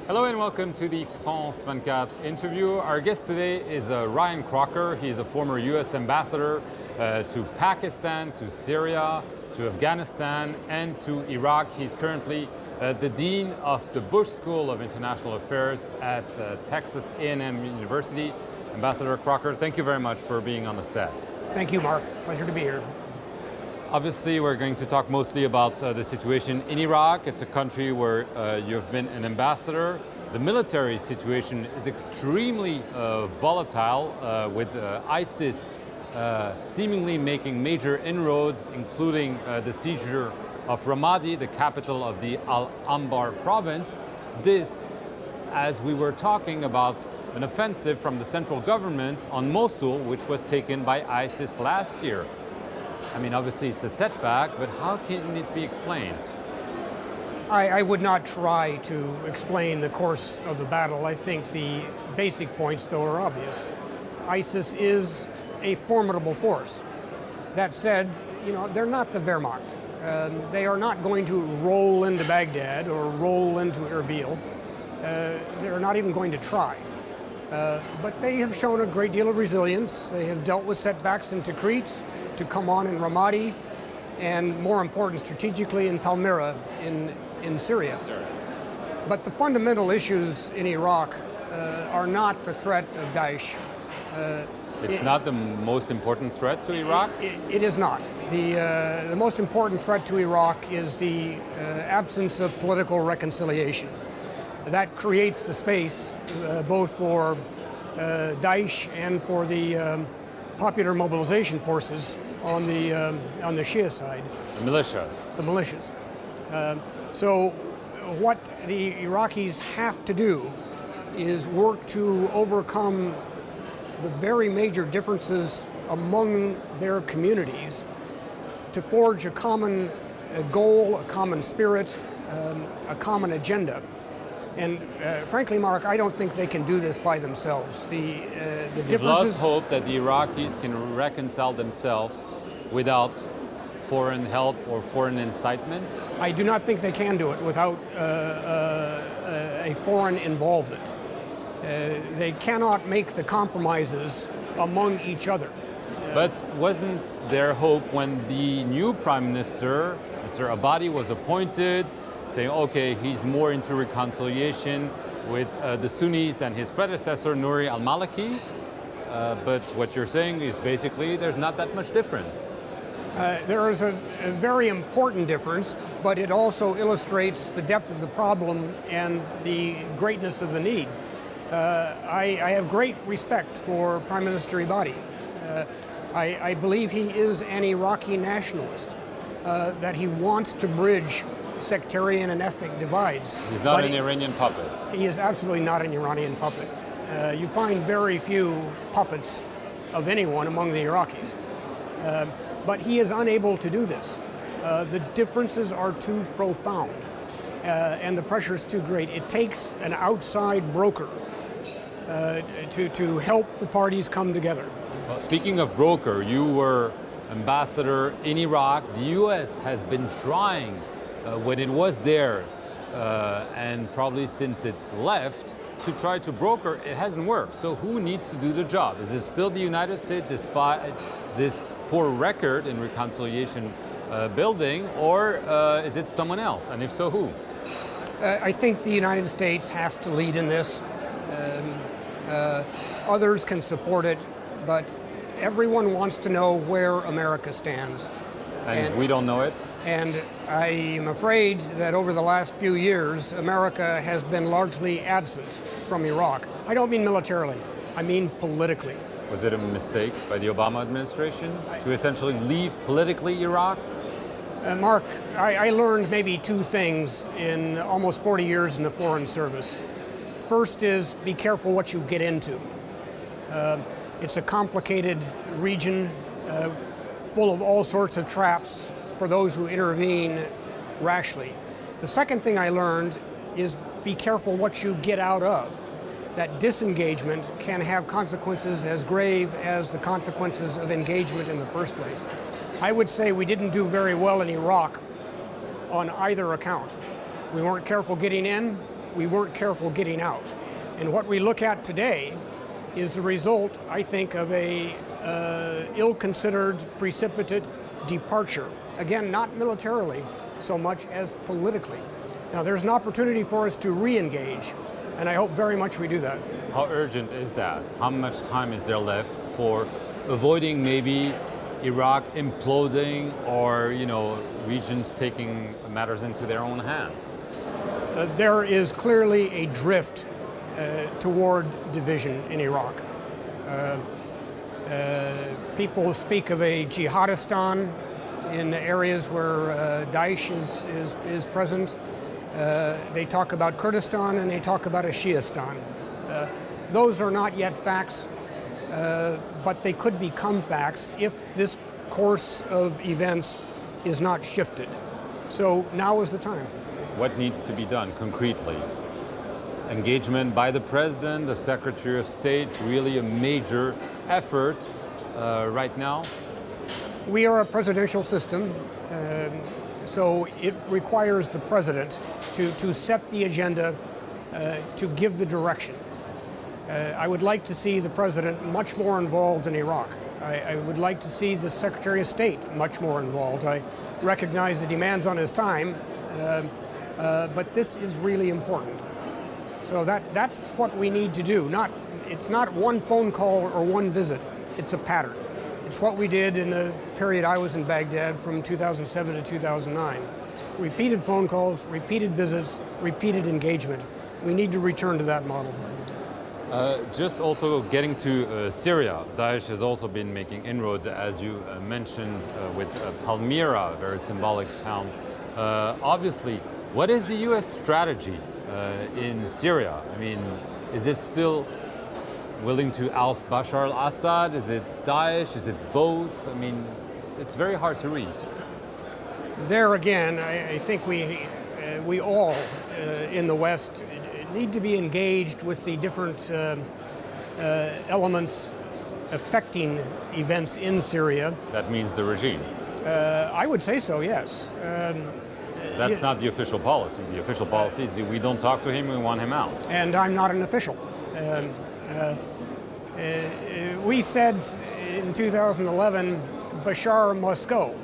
Hello and welcome to the France 24 interview. Our guest today is Ryan Crocker. He's a former US ambassador to Pakistan, to Syria, to Afghanistan, and to Iraq. He's currently the Dean of the Bush School of International Affairs at Texas A&M University. Ambassador Crocker, thank you very much for being on the set. Thank you, Mark. Pleasure to be here. Obviously, we're going to talk mostly about the situation in Iraq. It's a country where you've been an ambassador. The military situation is extremely volatile, with ISIS seemingly making major inroads, including the seizure of Ramadi, the capital of the al-Anbar province. This, as we were talking about an offensive from the central government on Mosul, which was taken by ISIS last year. I mean, obviously it's a setback, but how can it be explained? I would not try to explain the course of the battle. I think the basic points, though, are obvious. ISIS is a formidable force. That said, they're not the Wehrmacht. They are not going to roll into Baghdad or roll into Erbil. They're not even going to try. But they have shown a great deal of resilience. They have dealt with setbacks in Tikrit, to come on in Ramadi, and more important strategically in Palmyra in Syria. But the fundamental issues in Iraq are not the threat of Daesh. It's not the most important threat to Iraq? It is not. The most important threat to Iraq is the absence of political reconciliation. That creates the space both for Daesh and for the popular mobilization forces on the Shia side. The militias. The militias. So what the Iraqis have to do is work to overcome the very major differences among their communities to forge a common goal, a common spirit, a common agenda. And frankly, Mark, I don't think they can do this by themselves. The differences. You've lost hope that the Iraqis can reconcile themselves without foreign help or foreign incitement? I do not think they can do it without a foreign involvement. They cannot make the compromises among each other. But wasn't there hope when the new Prime Minister, Mr. al-Abadi, was appointed, saying, okay, he's more into reconciliation with the Sunnis than his predecessor, Nouri al-Maliki? But what you're saying is basically there's not that much difference. There is a very important difference, but it also illustrates the depth of the problem and the greatness of the need. I have great respect for Prime Minister al-Abadi. I believe he is an Iraqi nationalist, that he wants to bridge sectarian and ethnic divides. He's not an Iranian puppet. He is absolutely not an Iranian puppet. You find very few puppets of anyone among the Iraqis. But he is unable to do this. The differences are too profound, and the pressure is too great. It takes an outside broker to help the parties come together. Well, speaking of broker, you were ambassador in Iraq. The US has been trying, when it was there, and probably since it left, to try to broker. It hasn't worked. So who needs to do the job? Is it still the United States, despite this poor record in reconciliation building, or is it someone else? And if so, who? I think the United States has to lead in this. Others can support it, but everyone wants to know where America stands. And we don't know it? And I am afraid that over the last few years, America has been largely absent from Iraq. I don't mean militarily, I mean politically. Was it a mistake by the Obama administration to essentially leave politically Iraq? Mark, I learned maybe two things in almost 40 years in the Foreign Service. First is be careful what you get into. It's a complicated region full of all sorts of traps for those who intervene rashly. The second thing I learned is be careful what you get out of. That disengagement can have consequences as grave as the consequences of engagement in the first place. I would say we didn't do very well in Iraq on either account. We weren't careful getting in, we weren't careful getting out. And what we look at today is the result, I think, of a ill-considered, precipitate departure. Again, not militarily so much as politically. Now, there's an opportunity for us to re-engage, and I hope very much we do that. How urgent is that? How much time is there left for avoiding maybe Iraq imploding or, regions taking matters into their own hands? There is clearly a drift toward division in Iraq. People speak of a jihadistan in areas where Daesh is present. They talk about Kurdistan and they talk about a Shiistan. Those are not yet facts, but they could become facts if this course of events is not shifted. So now is the time. What needs to be done concretely? Engagement by the President, the Secretary of State, really a major effort right now? We are a presidential system, so it requires the President to set the agenda, to give the direction. I would like to see the President much more involved in Iraq. I would like to see the Secretary of State much more involved. I recognize the demands on his time, but this is really important. So that's what we need to do. It's not one phone call or one visit, it's a pattern. It's what we did in the period I was in Baghdad from 2007 to 2009. Repeated phone calls, repeated visits, repeated engagement. We need to return to that model. Just also getting to Syria, Daesh has also been making inroads, as you mentioned, with Palmyra, a very symbolic town. Obviously, what is the U.S. strategy in Syria? I mean, is it still willing to oust Bashar al-Assad? Is it Daesh? Is it both? I mean, it's very hard to read. There again, I think we all in the West need to be engaged with the different elements affecting events in Syria. That means the regime. I would say so, yes. That's not the official policy. The official policy is we don't talk to him, we want him out. And I'm not an official. We said in 2011, Bashar must go.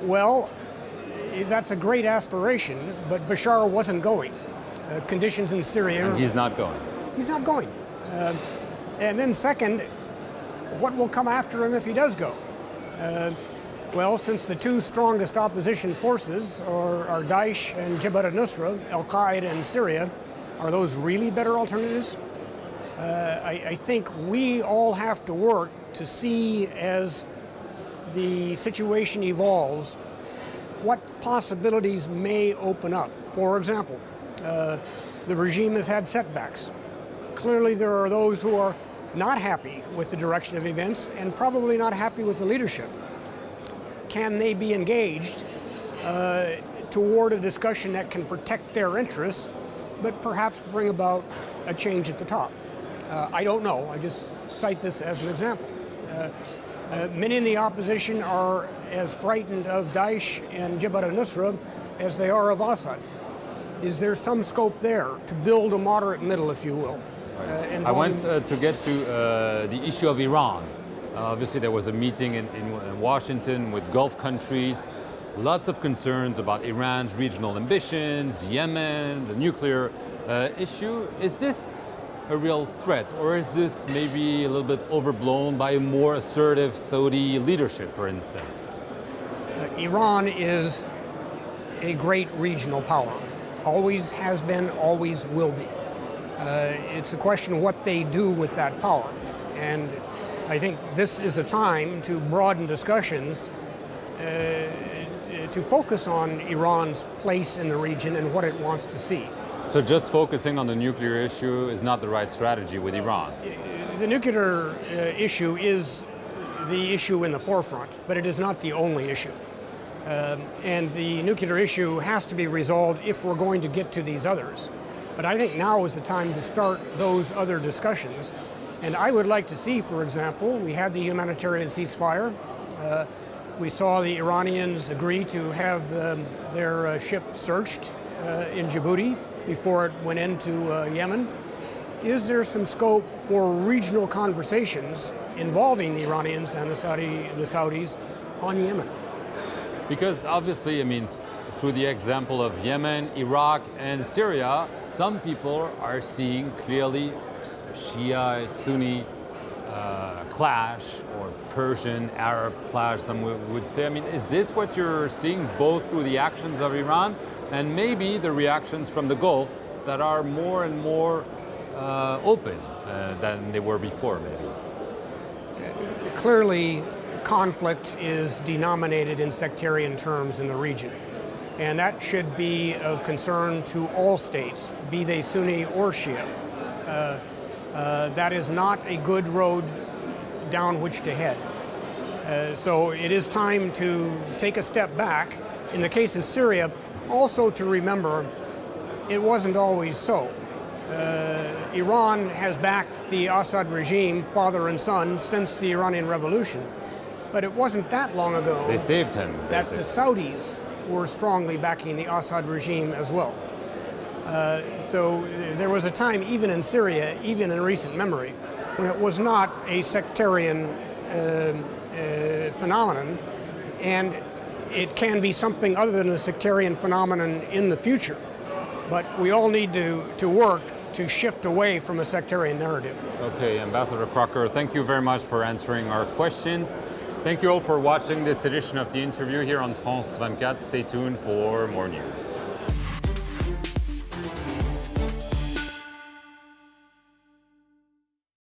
Well, that's a great aspiration, but Bashar wasn't going. Conditions in Syria... And he's not going. He's not going. And then second, what will come after him if he does go? Well, since the two strongest opposition forces are Daesh and Jabhat al-Nusra, al-Qaeda in Syria, are those really better alternatives? I think we all have to work to see, as the situation evolves, what possibilities may open up. For example, the regime has had setbacks. Clearly there are those who are not happy with the direction of events and probably not happy with the leadership. Can they be engaged toward a discussion that can protect their interests, but perhaps bring about a change at the top? I don't know. I just cite this as an example. Many in the opposition are as frightened of Daesh and Jabhat al-Nusra as they are of Assad. Is there some scope there to build a moderate middle, if you will? Right. I want to get to the issue of Iran. Obviously, there was a meeting in Washington with Gulf countries. Lots of concerns about Iran's regional ambitions, Yemen, the nuclear issue. Is this a real threat, or is this maybe a little bit overblown by a more assertive Saudi leadership, for instance? Iran is a great regional power. Always has been, always will be. It's a question of what they do with that power. And I think this is a time to broaden discussions to focus on Iran's place in the region and what it wants to see. So just focusing on the nuclear issue is not the right strategy with Iran? The nuclear issue is the issue in the forefront, but it is not the only issue. And the nuclear issue has to be resolved if we're going to get to these others. But I think now is the time to start those other discussions. And I would like to see, for example, we had the humanitarian ceasefire. We saw the Iranians agree to have their ship searched in Djibouti. before it went into Yemen. Is there some scope for regional conversations involving the Iranians and the Saudis on Yemen? Because obviously, I mean, through the example of Yemen, Iraq, and Syria, some people are seeing clearly Shia, Sunni clash, or Persian, Arab clash, some would say. I mean, is this what you're seeing both through the actions of Iran and maybe the reactions from the Gulf that are more and more open than they were before, maybe? Clearly, conflict is denominated in sectarian terms in the region. And that should be of concern to all states, be they Sunni or Shia. That is not a good road down which to head. So it is time to take a step back. In the case of Syria, also to remember it wasn't always so. Iran has backed the Assad regime, father and son, since the Iranian Revolution. But it wasn't that long ago They saved him, that the Saudis were strongly backing the Assad regime as well. So there was a time, even in Syria, even in recent memory, when it was not a sectarian phenomenon, and it can be something other than a sectarian phenomenon in the future. But we all need to work to shift away from a sectarian narrative. Okay, Ambassador Crocker, thank you very much for answering our questions. Thank you all for watching this edition of the interview here on France 24. Stay tuned for more news.